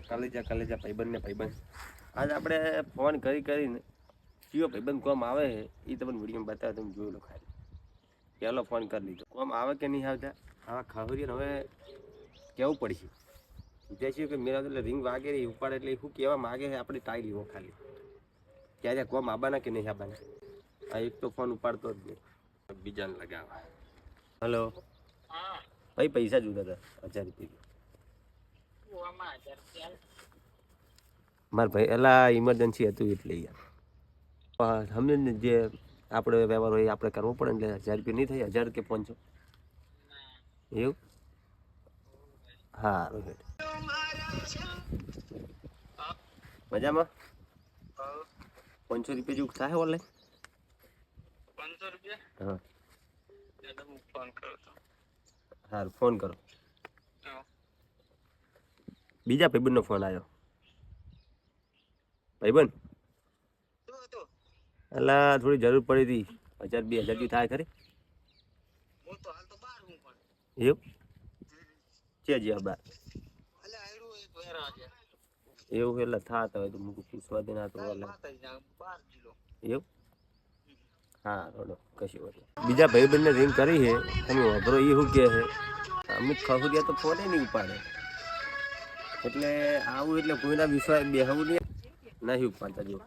કે કલેજા ભાઈબંધ આજ આપણે ફોન કરીને કયો ભાઈબંધ કોમ આવે એ તમને વિડીયોમાં બતાવે, તમે જોઈ લો ખાલી. પહેલો ફોન કરી લીધો, કોમ આવે કે નહીં આવતા આવા ખબરીને હવે કેવું પડશે. વિચાર્યું કે મેરા એટલે રિંગ વાગે રહી ઉપાડે એટલે શું કહેવા માગે છે આપણે ટાઈ લીધો ખાલી. ક્યારે કોમ આવવાના કે નહીં આવવાના. આ એક તો ફોન ઉપાડતો જ નહીં, બીજાને લગાવવા. હલો ભાઈ, પૈસા જોતા હતા 1000 રૂપિયા. મારે ભાઈ એલા ઇમરજન્સી હતું એટલે યાર સમજે જે આપણે વ્યવહાર હોય આપણે કરવો પડે ને. એટલે 1000 રૂપિયા નહીં થાય, 1000 કે 500 એવું. હા મજામાં. 500 રૂપિયા જેવું થાય ઓનલાઈન. 500 રૂપિયા? હા ફોન કરો તો. સારું ફોન કરો. બીજા ભાઈબંધનો ફોન આવ્યો. ભાઈબંધ એટલે થોડી જરૂર પડી હતી, 1000-2000 જેવી થાય ખરી. એવું છે જી બાર એવું એટલે થાત હોય તો મૂકું પૂછવા દે ના તો એવું. હા રોડો કશું વાત. બીજા ભાઈબંધને રિંગ કરી છે, તમે વાપરો એ શું કહે છે. અમુક ખબરિયા તો ફોને નહીં ઉપાડે, એટલે આવું એટલે કોઈના વિશ્વાસ બેહવું નહીં ઉપાડતા. જો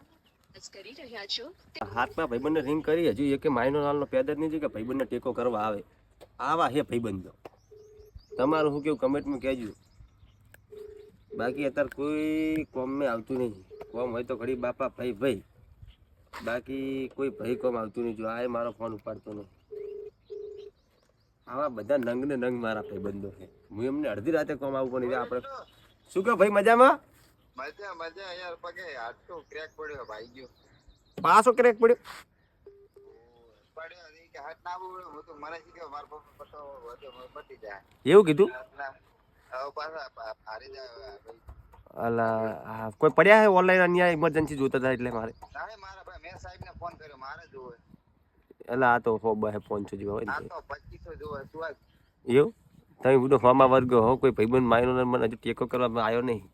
હાથમાં ભાઈબંધને રિંગ કરી હજુ એક માઇનો નાલનો પેદા જ નહીં કે ભાઈબંધને ટેકો કરવા આવે. આવા હે ભાઈબંધો. તમારું શું કેવું કમેન્ટમાં કહેજો. બાકી અત્યારે કોઈ કોમમાં આવતું નહીં. કોમ હોય તો ઘડી બાપા ભાઈ, બાકી કોઈ ભાઈ કોમ આવતું નહીં. જો આ મારો ફોન ઉપાડતો નહીં. આવા બધા નંગ ને નંગ મારા ભાઈબંધો છે. હું એમને અડધી રાતે કોમ આવું પણ આપણે શું કહો ભાઈ મજામાં. મજા યાર, પગે હાથ તો ક્રેક પડ્યો ભાઈ ગયો. પાછો ક્રેક પડ્યો કે હાથ ના બોલ્યો હું તો મને શીખે માર પપ્પા પતી જાય એવું કીધું. હવે પાછા હારી જાય. અલા કોઈ પડ્યા હે ઓનલાઈન અન્યાય ઇમરજન્સી જોતા હતા એટલે મારે. ના મારા ભાઈ મેં સાહેબ ને ફોન કર્યો, મારે જોવે. એટલે આ તો હો બહે 500 જેવા હોય ને. આ તો 2500 જોવે શું એવું. તમે બધો ફોર્મમાં વર્ગ હો, કોઈ ભાઈબંધ માયનો મને હજુ ટેકો કરવામાં આવ્યો નહીં.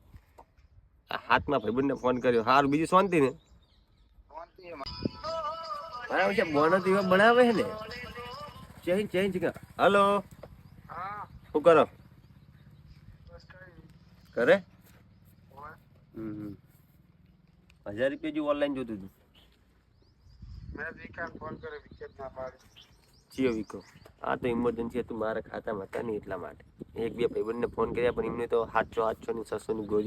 હાથમાં ભાઈબંધને ફોન કર્યો. સારું બીજું શાંતિ ને. બરાબર છે. બોનસ એવા બનાવે છે ને. ચેન્જ હલો શું કરો કરે. 1000 રૂપિયા જેવું ઓનલાઈન જોતું હતું. મેં વિકાસ ફોન કર્યો, વિકેટ ના પાડી. ચિયો વિકો. આ તો ઇમરજન્સી હતું મારા ખાતામાં હતા નહીં એટલા માટે. એક બે ભાઈબંધને ફોન કર્યા પણ એમને તો 700 ની 600 ની ગોળી